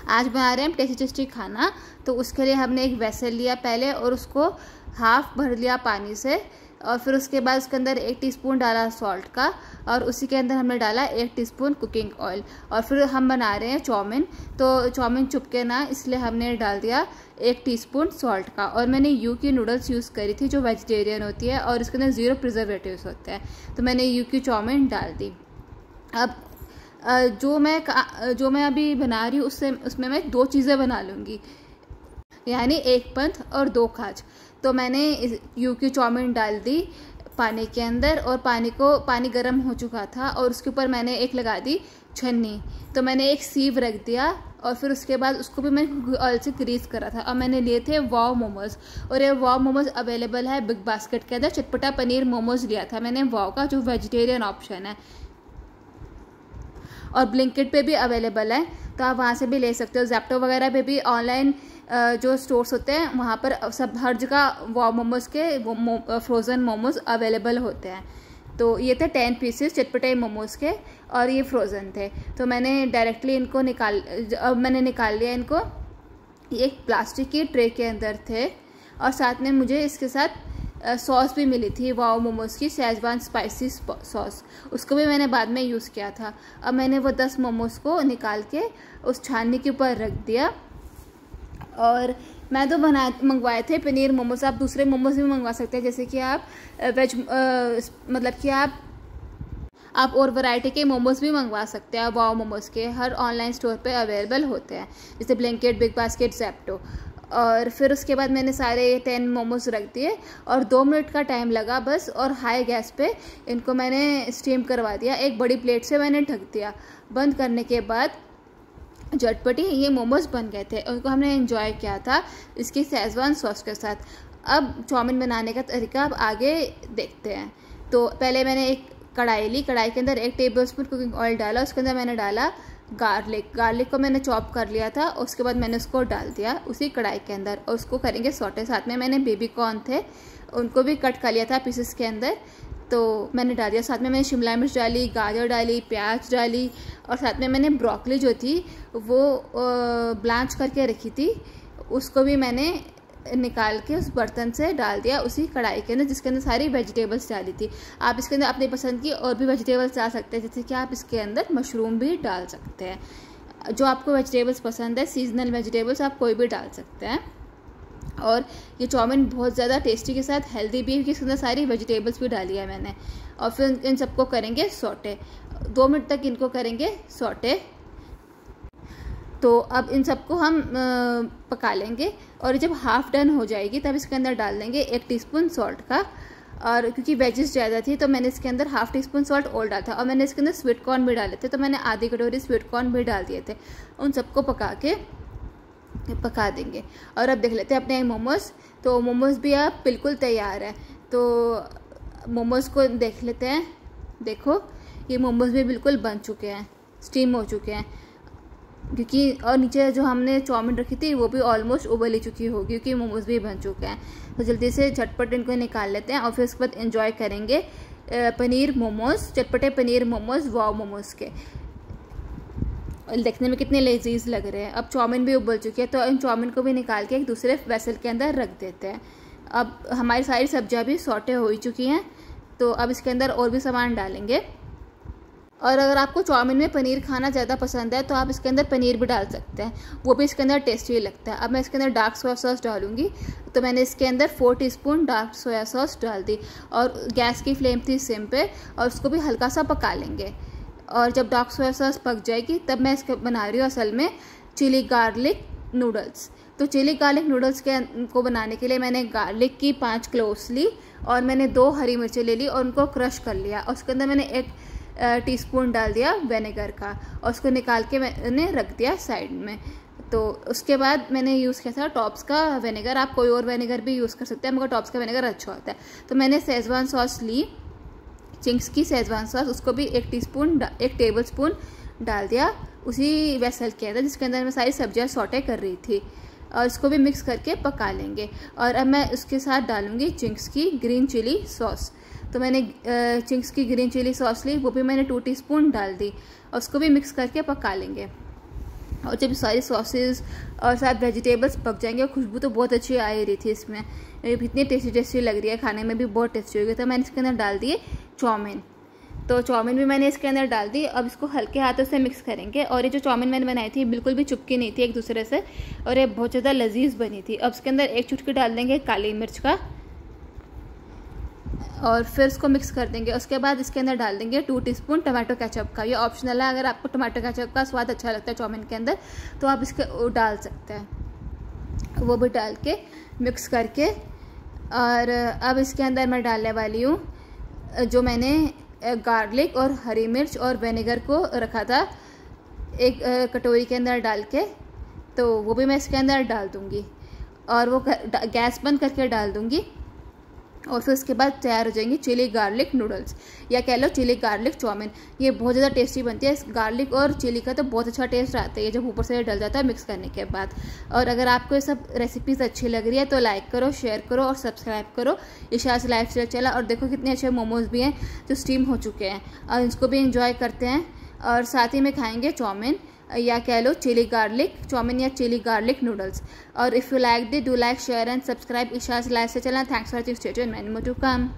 आज बना रहे हैं हम टेस्टी टेस्टी खाना। तो उसके लिए हमने एक वेसल लिया पहले और उसको हाफ भर लिया पानी से, और फिर उसके बाद उसके अंदर 1 टीस्पून डाला सॉल्ट का, और उसी के अंदर हमने डाला 1 टीस्पून कुकिंग ऑयल। और फिर हम बना रहे हैं चाउमीन, तो चाउमीन चुपके ना, इसलिए हमने डाल दिया 1 टीस्पून सॉल्ट का। और मैंने यू की नूडल्स यूज़ करी थी जो वेजिटेरियन होती है और इसके अंदर 0 प्रिजर्वेटिव्स होते हैं, तो मैंने यू की चाउमीन डाल दी। अब जो मैं अभी बना रही हूँ उसमें मैं 2 चीज़ें बना लूँगी, यानी 1 पंथ और 2 काज। तो मैंने यू की चाउमीन डाल दी पानी के अंदर, और पानी गर्म हो चुका था, और उसके ऊपर मैंने एक लगा दी छन्नी। तो मैंने एक सीव रख दिया, और फिर उसके बाद उसको भी मैंने ऑयल से ग्रीस करा था। और मैंने लिए थे वाव मोमोज, और ये वाव मोमोज अवेलेबल है बिग बास्केट के अंदर। चटपटा पनीर मोमोज लिया था मैंने वाव का, जो वेजिटेरियन ऑप्शन है, और ब्लिंकिट पे भी अवेलेबल है, तो आप वहाँ से भी ले सकते हो। ज़ेप्टो वगैरह पे भी ऑनलाइन जो स्टोर्स होते हैं वहाँ पर सब हर जगह वाव मोमोज के फ्रोज़न मोमोज अवेलेबल होते हैं। तो ये थे 10 पीसेस चटपटे मोमोज के, और ये फ्रोज़न थे। तो मैंने डायरेक्टली इनको मैंने निकाल लिया इनको। एक प्लास्टिक की ट्रे के अंदर थे, और साथ में मुझे इसके साथ सॉस भी मिली थी वाव मोमोज की, शेजवान स्पाइसी सॉस, उसको भी मैंने बाद में यूज़ किया था। अब मैंने वो 10 मोमोज को निकाल के उस छाननी के ऊपर रख दिया। और मैं तो मंगवाए थे पनीर मोमोज, आप दूसरे मोमोज भी मंगवा सकते हैं, जैसे कि आप वेज मतलब कि आप और वैरायटी के मोमोज भी मंगवा सकते हैं। वाव मोमोज के हर ऑनलाइन स्टोर पे अवेलेबल होते हैं, जैसे ब्लिंकिट, बिग बास्केट, ज़ेप्टो। और फिर उसके बाद मैंने सारे 10 मोमोज रख दिए, और 2 मिनट का टाइम लगा बस, और हाई गैस पे इनको मैंने स्टीम करवा दिया। एक बड़ी प्लेट से मैंने ढक दिया। बंद करने के बाद झटपटी ये मोमोज बन गए थे, उनको हमने एंजॉय किया था इसकी शेजवान सॉस के साथ। अब चाउमीन बनाने का तरीका अब आगे देखते हैं। तो पहले मैंने एक कढ़ाई ली, कढ़ाई के अंदर 1 टेबलस्पून कुकिंग ऑयल डाला, उसके अंदर मैंने डाला गार्लिक को मैंने चॉप कर लिया था। उसके बाद मैंने उसको डाल दिया उसी कढ़ाई के अंदर, और उसको करेंगे सॉटे। साथ में मैंने बेबी कॉर्न थे, उनको भी कट कर लिया था पीसेस के अंदर, तो मैंने डाल दिया। साथ में मैंने शिमला मिर्च डाली, गाजर डाली, प्याज डाली, और साथ में मैंने ब्रोकली जो थी वो ब्लांच करके रखी थी, उसको भी मैंने निकाल के उस बर्तन से डाल दिया उसी कढ़ाई के अंदर, जिसके अंदर सारी वेजिटेबल्स डाली थी। आप इसके अंदर अपनी पसंद की और भी वेजिटेबल्स डाल सकते हैं, जैसे कि आप इसके अंदर मशरूम भी डाल सकते हैं। जो आपको वेजिटेबल्स पसंद है, सीजनल वेजिटेबल्स आप कोई भी डाल सकते हैं। और ये चाउमीन बहुत ज़्यादा टेस्टी के साथ हेल्दी भी है, क्योंकि इसके अंदर सारी वेजिटेबल्स भी डाली है मैंने। और फिर इन सबको करेंगे सॉटे, 2 मिनट तक इनको करेंगे सॉटे। तो अब इन सबको हम पका लेंगे, और जब हाफ डन हो जाएगी तब इसके अंदर डाल देंगे 1 टीस्पून सॉल्ट का। और क्योंकि वेजेस ज़्यादा थी तो मैंने इसके अंदर हाफ टीस्पून सॉल्ट और डाला था, और मैंने इसके अंदर स्वीट कॉर्न भी डाले थे, तो मैंने आधी कटोरी स्वीट कॉर्न भी डाल दिए थे। उन सबको पका देंगे। और अब देख लेते हैं अपने मोमोज। तो मोमोज भी अब बिल्कुल तैयार है, तो मोमोज को देख लेते हैं। देखो ये मोमोज भी बिल्कुल बन चुके हैं, स्टीम हो चुके हैं, क्योंकि और नीचे जो हमने चाउमीन रखी थी वो भी ऑलमोस्ट उबल ही चुकी होगी, क्योंकि मोमोज भी बन चुके हैं। तो जल्दी से झटपट इनको निकाल लेते हैं, और फिर उसके बाद एंजॉय करेंगे पनीर मोमोज, चटपटे पनीर मोमोज वाव मोमोज के। देखने में कितने लजीज लग रहे हैं। अब चाउमीन भी उबल चुकी है, तो इन चाउमीन को भी निकाल के एक दूसरे वेसल के अंदर रख देते हैं। अब हमारी सारी सब्जियां भी सॉटे हो ही चुकी हैं, तो अब इसके अंदर और भी सामान डालेंगे। और अगर आपको चाउमीन में पनीर खाना ज़्यादा पसंद है तो आप इसके अंदर पनीर भी डाल सकते हैं, वो भी इसके अंदर टेस्टी लगता है। अब मैं इसके अंदर डार्क सोया सॉस डालूंगी, तो मैंने इसके अंदर 4 टीस्पून डार्क सोया सॉस डाल दी, और गैस की फ्लेम थी सिम पे, और उसको भी हल्का सा पका लेंगे। और जब डार्क सोया सॉस पक जाएगी तब मैं इसके बना रही हूँ असल में चिली गार्लिक नूडल्स। तो चिली गार्लिक नूडल्स को बनाने के लिए मैंने गार्लिक की 5 क्लोव्स ली, और मैंने 2 हरी मिर्चें ले ली और उनको क्रश कर लिया, और उसके अंदर मैंने 1 टीस्पून डाल दिया विनेगर का, और उसको निकाल के मैंने रख दिया साइड में। तो उसके बाद मैंने यूज़ किया था टॉप्स का विनेगर, आप कोई और विनेगर भी यूज़ कर सकते हैं, मगर टॉप्स का विनेगर अच्छा होता है। तो मैंने शेजवान सॉस ली, चिंग्स की शेजवान सॉस, उसको भी 1 टेबलस्पून डाल दिया उसी वेसल के अंदर, जिसके अंदर मैं सारी सब्जियां सॉटे कर रही थी, और इसको भी मिक्स करके पका लेंगे। और अब मैं उसके साथ डालूंगी चिंग्स की ग्रीन चिली सॉस। तो मैंने चिंग्स की ग्रीन चिली सॉस ली, वो भी मैंने 2 टीस्पून डाल दी, और उसको भी मिक्स करके पका लेंगे। और जब सारी सॉसेस और साथ वेजिटेबल्स पक जाएंगे, और खुशबू तो बहुत अच्छी आ ही रही थी इसमें, इतनी टेस्टी लग रही है, खाने में भी बहुत टेस्टी होगी। तो मैंने इसके अंदर डाल दिए चाउमीन। तो चाउमीन भी मैंने इसके अंदर डाल दी। अब इसको हल्के हाथों से मिक्स करेंगे। और ये जो चाउमीन मैंने बनाई थी बिल्कुल भी चिपकी नहीं थी एक दूसरे से, और ये बहुत ज़्यादा लजीज बनी थी। अब इसके अंदर एक चुटकी डाल देंगे काली मिर्च का, और फिर इसको मिक्स कर देंगे। उसके बाद इसके अंदर डाल देंगे 2 टीस्पून टमाटो केचप का। ये ऑप्शनल है, अगर आपको टमाटो केचप का स्वाद अच्छा लगता है चाउमीन के अंदर तो आप इसके डाल सकते हैं। वो भी डाल के मिक्स करके, और अब इसके अंदर मैं डालने वाली हूँ जो मैंने गार्लिक और हरी मिर्च और विनेगर को रखा था एक कटोरी के अंदर डाल के, तो वो भी मैं इसके अंदर डाल दूँगी, और वो गैस बंद करके डाल दूँगी। और फिर उसके बाद तैयार हो जाएंगी चिली गार्लिक नूडल्स, या कह लो चिली गार्लिक चाउमीन। ये बहुत ज़्यादा टेस्टी बनती है। इस गार्लिक और चिली का तो बहुत अच्छा टेस्ट आता है जब ऊपर से डल जाता है मिक्स करने के बाद। और अगर आपको ये सब रेसिपीज़ अच्छी लग रही है तो लाइक करो, शेयर करो और सब्सक्राइब करो इशास लाइफस्टाइल चैनल। और देखो कितने अच्छे मोमोज भी हैं जो स्टीम हो चुके हैं, और इसको भी इंजॉय करते हैं। और साथ ही में खाएँगे चाउमीन, या कह लो चिली गार्लिक चाउमीन या चिली गार्लिक नूडल्स। और if you like this, do like, share and subscribe Isha's lifestyle channel. Thanks for watching, stay tuned, many more to come.